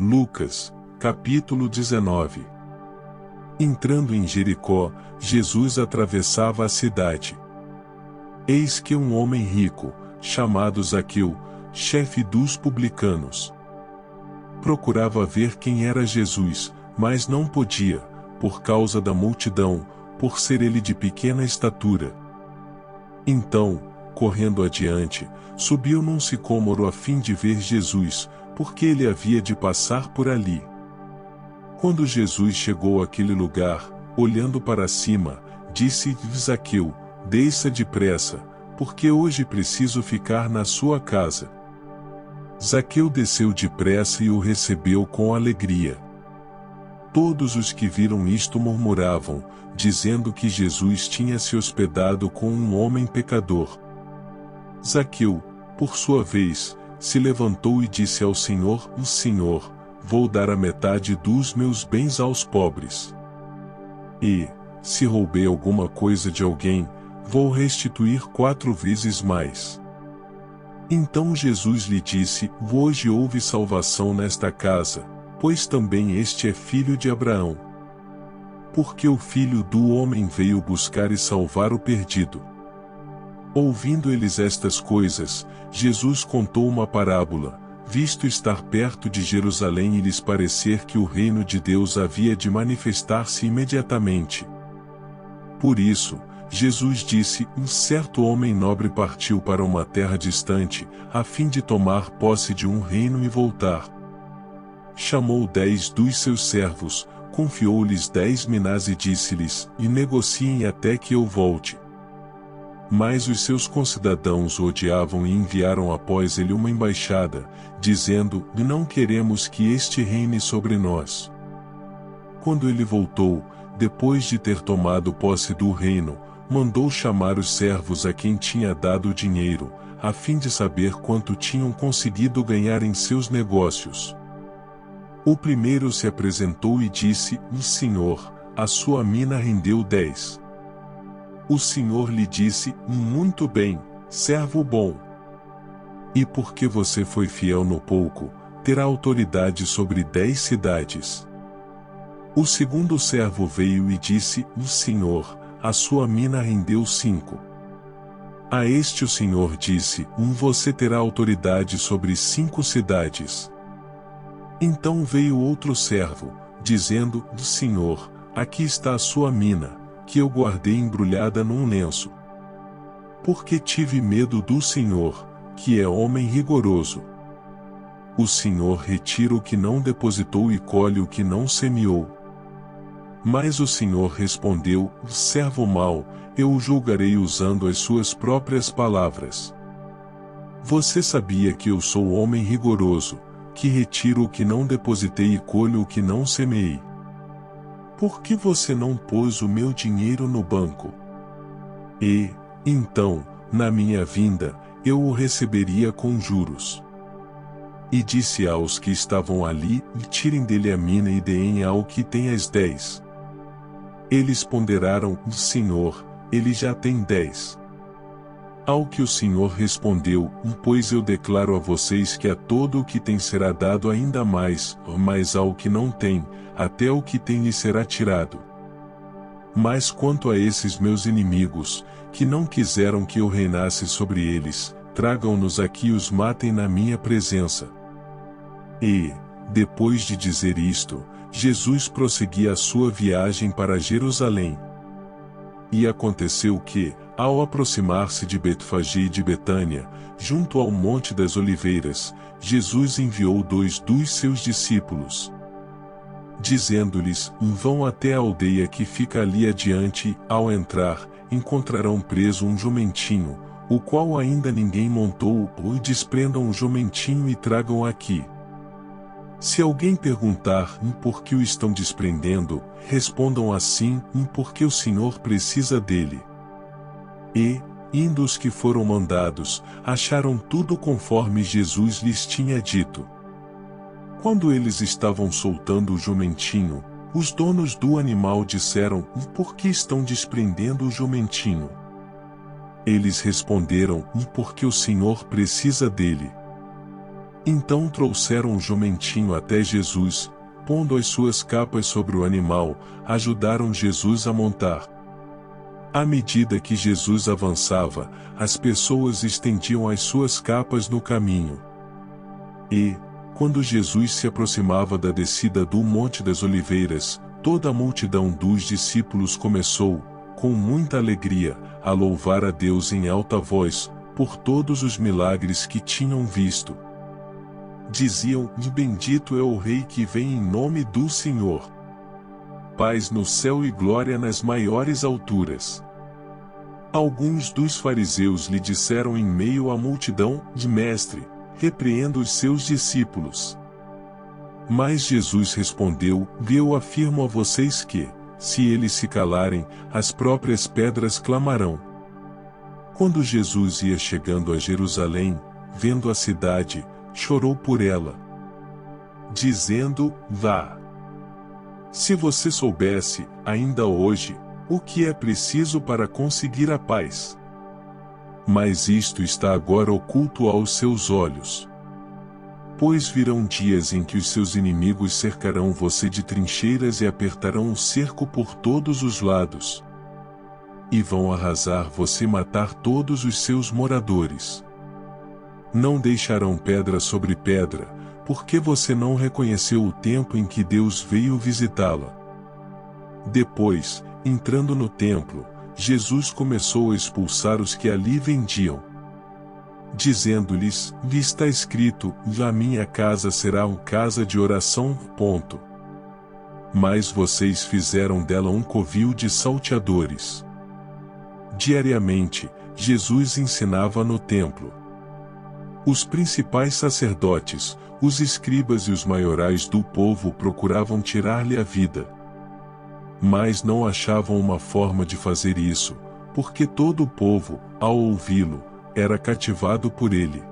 Lucas, capítulo 19. Entrando em Jericó, Jesus atravessava a cidade. Eis que um homem rico, chamado Zaqueu, chefe dos publicanos, procurava ver quem era Jesus, mas não podia, por causa da multidão, por ser ele de pequena estatura. Então, correndo adiante, subiu num sicômoro a fim de ver Jesus, porque ele havia de passar por ali. Quando Jesus chegou àquele lugar, olhando para cima, disse a Zaqueu: desça depressa, porque hoje preciso ficar na sua casa. Zaqueu desceu depressa e o recebeu com alegria. Todos os que viram isto murmuravam, dizendo que Jesus tinha se hospedado com um homem pecador. Zaqueu, por sua vez, se levantou e disse ao Senhor: Senhor, vou dar a metade dos meus bens aos pobres. E, se roubei alguma coisa de alguém, vou restituir 4 vezes mais. Então Jesus lhe disse: hoje houve salvação nesta casa, pois também este é filho de Abraão. Porque o Filho do Homem veio buscar e salvar o perdido. Ouvindo eles estas coisas, Jesus contou uma parábola, visto estar perto de Jerusalém e lhes parecer que o reino de Deus havia de manifestar-se imediatamente. Por isso, Jesus disse: um certo homem nobre partiu para uma terra distante, a fim de tomar posse de um reino e voltar. Chamou 10 dos seus servos, confiou-lhes 10 minas e disse-lhes: e negociem até que eu volte. Mas os seus concidadãos o odiavam e enviaram após ele uma embaixada, dizendo: não queremos que este reine sobre nós. Quando ele voltou, depois de ter tomado posse do reino, mandou chamar os servos a quem tinha dado o dinheiro, a fim de saber quanto tinham conseguido ganhar em seus negócios. O primeiro se apresentou e disse: Senhor, a sua mina rendeu 10. O Senhor lhe disse: muito bem, servo bom. E porque você foi fiel no pouco, terá autoridade sobre 10 cidades. O segundo servo veio e disse: Senhor, a sua mina rendeu 5. A este o Senhor disse: você terá autoridade sobre 5 cidades. Então veio outro servo, dizendo: Senhor, aqui está a sua mina, que eu guardei embrulhada num lenço. Porque tive medo do Senhor, que é homem rigoroso. O Senhor retira o que não depositou e colhe o que não semeou. Mas o Senhor respondeu: servo mau, eu o julgarei usando as suas próprias palavras. Você sabia que eu sou homem rigoroso, que retiro o que não depositei e colho o que não semeei. Por que você não pôs o meu dinheiro no banco? E, então, na minha vinda, eu o receberia com juros. E disse aos que estavam ali: tirem dele a mina e deem ao que tem as 10. Eles ponderaram: Senhor, ele já tem 10. Ao que o Senhor respondeu: pois eu declaro a vocês que a todo o que tem será dado ainda mais, mas ao que não tem, até o que tem lhe será tirado. Mas quanto a esses meus inimigos, que não quiseram que eu reinasse sobre eles, tragam-nos aqui e os matem na minha presença. E, depois de dizer isto, Jesus prosseguia a sua viagem para Jerusalém. E aconteceu que, ao aproximar-se de Betfagé e de Betânia, junto ao Monte das Oliveiras, Jesus enviou 2 dos seus discípulos, dizendo-lhes: vão até a aldeia que fica ali adiante e, ao entrar, encontrarão preso um jumentinho, o qual ainda ninguém montou, ou desprendam o jumentinho e tragam aqui. Se alguém perguntar: por que o estão desprendendo, respondam assim: porque o Senhor precisa dele. E, indo os que foram mandados, acharam tudo conforme Jesus lhes tinha dito. Quando eles estavam soltando o jumentinho, os donos do animal disseram: por que estão desprendendo o jumentinho? Eles responderam: porque o Senhor precisa dele. Então trouxeram um jumentinho até Jesus, pondo as suas capas sobre o animal, ajudaram Jesus a montar. À medida que Jesus avançava, as pessoas estendiam as suas capas no caminho. E, quando Jesus se aproximava da descida do Monte das Oliveiras, toda a multidão dos discípulos começou, com muita alegria, a louvar a Deus em alta voz, por todos os milagres que tinham visto. Diziam: bendito é o Rei que vem em nome do Senhor. Paz no céu e glória nas maiores alturas. Alguns dos fariseus lhe disseram em meio à multidão: Mestre, repreenda os seus discípulos. Mas Jesus respondeu: eu afirmo a vocês que, se eles se calarem, as próprias pedras clamarão. Quando Jesus ia chegando a Jerusalém, vendo a cidade, chorou por ela, dizendo: vá. Se você soubesse, ainda hoje, o que é preciso para conseguir a paz. Mas isto está agora oculto aos seus olhos. Pois virão dias em que os seus inimigos cercarão você de trincheiras e apertarão um cerco por todos os lados. E vão arrasar você e matar todos os seus moradores. Não deixarão pedra sobre pedra, porque você não reconheceu o tempo em que Deus veio visitá-la. Depois, entrando no templo, Jesus começou a expulsar os que ali vendiam, dizendo-lhes: está escrito, a minha casa será uma casa de oração. Mas vocês fizeram dela um covil de salteadores. Diariamente, Jesus ensinava no templo. Os principais sacerdotes, os escribas e os maiorais do povo procuravam tirar-lhe a vida. Mas não achavam uma forma de fazer isso, porque todo o povo, ao ouvi-lo, era cativado por ele.